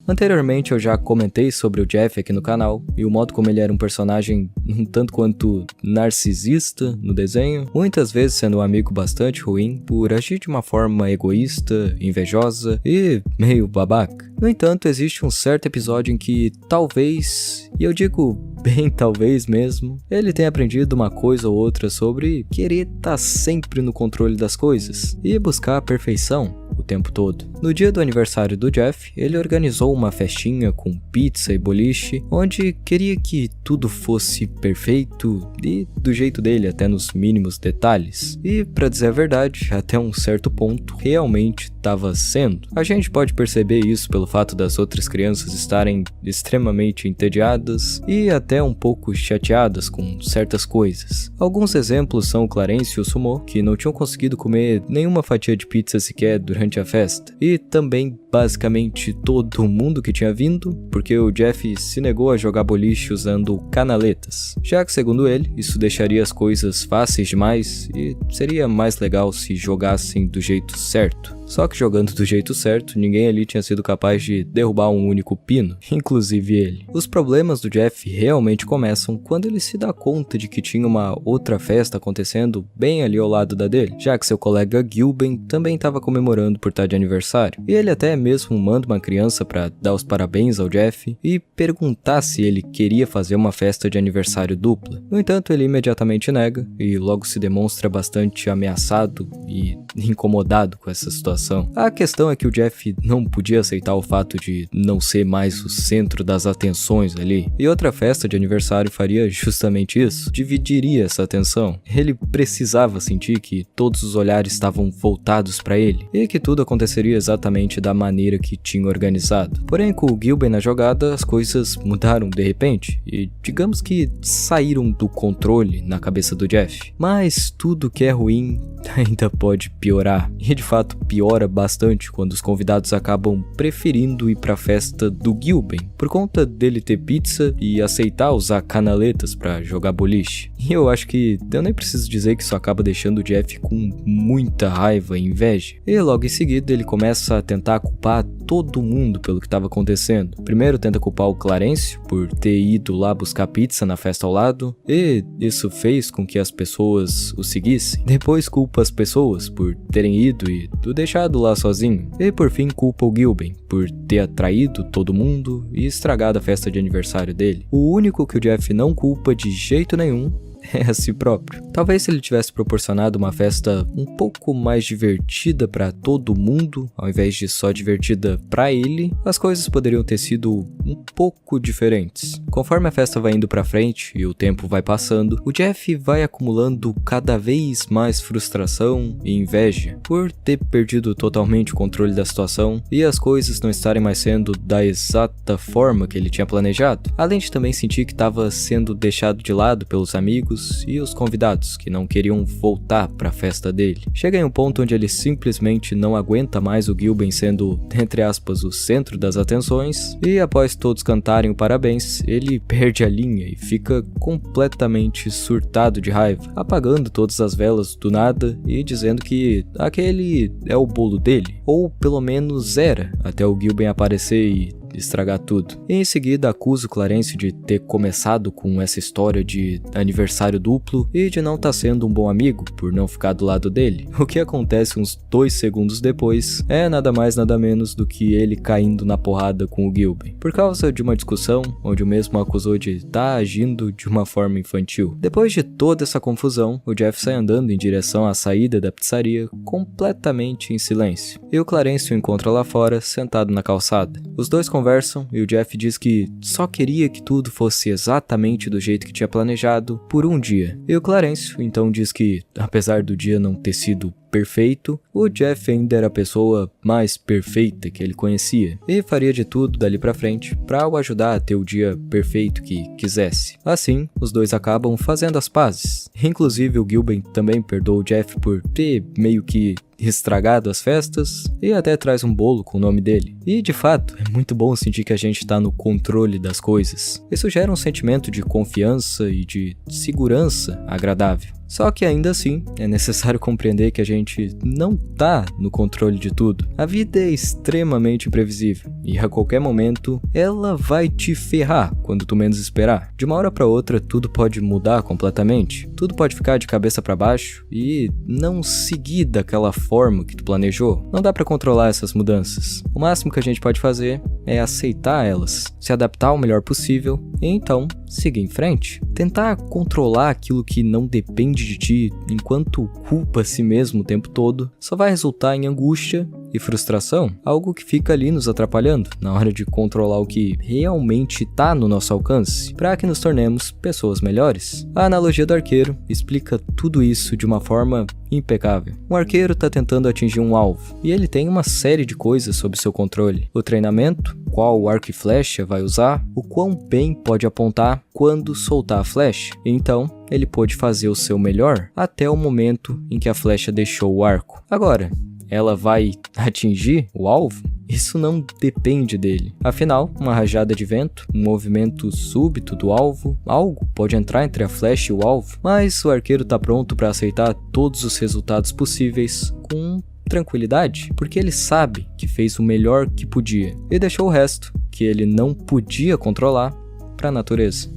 Anteriormente eu já comentei sobre o Jeff aqui no canal, e o modo como ele era um personagem um tanto quanto narcisista no desenho, muitas vezes sendo um amigo bastante ruim por agir de uma forma egoísta, invejosa e meio babaca. No entanto, existe um certo episódio em que talvez, e eu digo bem talvez mesmo, ele tenha aprendido uma coisa ou outra sobre querer estar sempre no controle das coisas e buscar a perfeição o tempo todo. No dia do aniversário do Jeff, ele organizou uma festinha com pizza e boliche, onde queria que tudo fosse perfeito e do jeito dele, até nos mínimos detalhes. E, pra dizer a verdade, até um certo ponto, realmente estava sendo. A gente pode perceber isso pelo fato das outras crianças estarem extremamente entediadas e até um pouco chateadas com certas coisas. Alguns exemplos são o Clarence e o Sumo, que não tinham conseguido comer nenhuma fatia de pizza sequer durante a festa, e também basicamente todo mundo que tinha vindo, porque o Jeff se negou a jogar boliche usando canaletas, já que segundo ele, isso deixaria as coisas fáceis demais e seria mais legal se jogassem do jeito certo. Só que jogando do jeito certo, ninguém ali tinha sido capaz de derrubar um único pino, inclusive ele. Os problemas do Jeff realmente começam quando ele se dá conta de que tinha uma outra festa acontecendo bem ali ao lado da dele, já que seu colega Gilben também estava comemorando por estar de aniversário. E ele até mesmo manda uma criança para dar os parabéns ao Jeff e perguntar se ele queria fazer uma festa de aniversário dupla. No entanto, ele imediatamente nega e logo se demonstra bastante ameaçado e incomodado com essa situação. A questão é que o Jeff não podia aceitar o fato de não ser mais o centro das atenções ali, e outra festa de aniversário faria justamente isso, dividiria essa atenção. Ele precisava sentir que todos os olhares estavam voltados para ele, e que tudo aconteceria exatamente da maneira que tinha organizado. Porém, com o Gilben na jogada, as coisas mudaram de repente, e digamos que saíram do controle na cabeça do Jeff. Mas tudo que é ruim ainda pode piorar, e de fato piora bastante quando os convidados acabam preferindo ir pra festa do Gilben, por conta dele ter pizza e aceitar usar canaletas pra jogar boliche. E eu acho que eu nem preciso dizer que isso acaba deixando o Jeff com muita raiva e inveja. E logo em seguida ele começa a tentar culpar todo mundo pelo que estava acontecendo. Primeiro tenta culpar o Clarence por ter ido lá buscar pizza na festa ao lado, e isso fez com que as pessoas o seguissem. Depois culpa as pessoas por terem ido e o deixado lá sozinho. E por fim culpa o Gilben por ter atraído todo mundo e estragado a festa de aniversário dele. O único que o Jeff não culpa de jeito nenhum é a si próprio. Talvez se ele tivesse proporcionado uma festa um pouco mais divertida para todo mundo, ao invés de só divertida para ele, as coisas poderiam ter sido um pouco diferentes. Conforme a festa vai indo para frente e o tempo vai passando, o Jeff vai acumulando cada vez mais frustração e inveja por ter perdido totalmente o controle da situação e as coisas não estarem mais sendo da exata forma que ele tinha planejado, além de também sentir que estava sendo deixado de lado pelos amigos e os convidados que não queriam voltar para a festa dele. Chega em um ponto onde ele simplesmente não aguenta mais o Gilben sendo, entre aspas, o centro das atenções, e após todos cantarem o parabéns, ele perde a linha e fica completamente surtado de raiva, apagando todas as velas do nada e dizendo que aquele é o bolo dele, ou pelo menos era, até o Gilben aparecer e estragar tudo. E em seguida acusa o Clarence de ter começado com essa história de aniversário duplo e de não estar sendo um bom amigo por não ficar do lado dele. O que acontece uns 2 segundos depois é nada mais nada menos do que ele caindo na porrada com o Gilben, por causa de uma discussão onde o mesmo acusou de estar agindo de uma forma infantil. Depois de toda essa confusão, o Jeff sai andando em direção à saída da pizzaria completamente em silêncio, e o Clarence o encontra lá fora sentado na calçada. Os dois conversam e o Jeff diz que só queria que tudo fosse exatamente do jeito que tinha planejado por um dia. E o Clarence então diz que, apesar do dia não ter sido perfeito, o Jeff ainda era a pessoa mais perfeita que ele conhecia e faria de tudo dali pra frente pra o ajudar a ter o dia perfeito que quisesse. Assim, os dois acabam fazendo as pazes. Inclusive o Gilben também perdoa o Jeff por ter meio que estragado as festas e até traz um bolo com o nome dele. E de fato, é muito bom sentir que a gente está no controle das coisas. Isso gera um sentimento de confiança e de segurança agradável. Só que ainda assim, é necessário compreender que a gente não tá no controle de tudo. A vida é extremamente imprevisível e a qualquer momento ela vai te ferrar quando tu menos esperar. De uma hora para outra, tudo pode mudar completamente. Tudo pode ficar de cabeça para baixo e não seguir daquela forma que tu planejou. Não dá para controlar essas mudanças. O máximo que a gente pode fazer é aceitar elas, se adaptar o melhor possível e então seguir em frente. Tentar controlar aquilo que não depende de ti enquanto culpa a si mesmo o tempo todo só vai resultar em angústia e frustração, algo que fica ali nos atrapalhando na hora de controlar o que realmente está no nosso alcance, para que nos tornemos pessoas melhores. A analogia do arqueiro explica tudo isso de uma forma impecável. Um arqueiro está tentando atingir um alvo e ele tem uma série de coisas sob seu controle: o treinamento, qual arco e flecha vai usar, o quão bem pode apontar, quando soltar a flecha. Então, ele pôde fazer o seu melhor até o momento em que a flecha deixou o arco. Agora, ela vai atingir o alvo? Isso não depende dele. Afinal, uma rajada de vento, um movimento súbito do alvo, algo pode entrar entre a flecha e o alvo, mas o arqueiro está pronto para aceitar todos os resultados possíveis com tranquilidade, porque ele sabe que fez o melhor que podia e deixou o resto, que ele não podia controlar, para a natureza.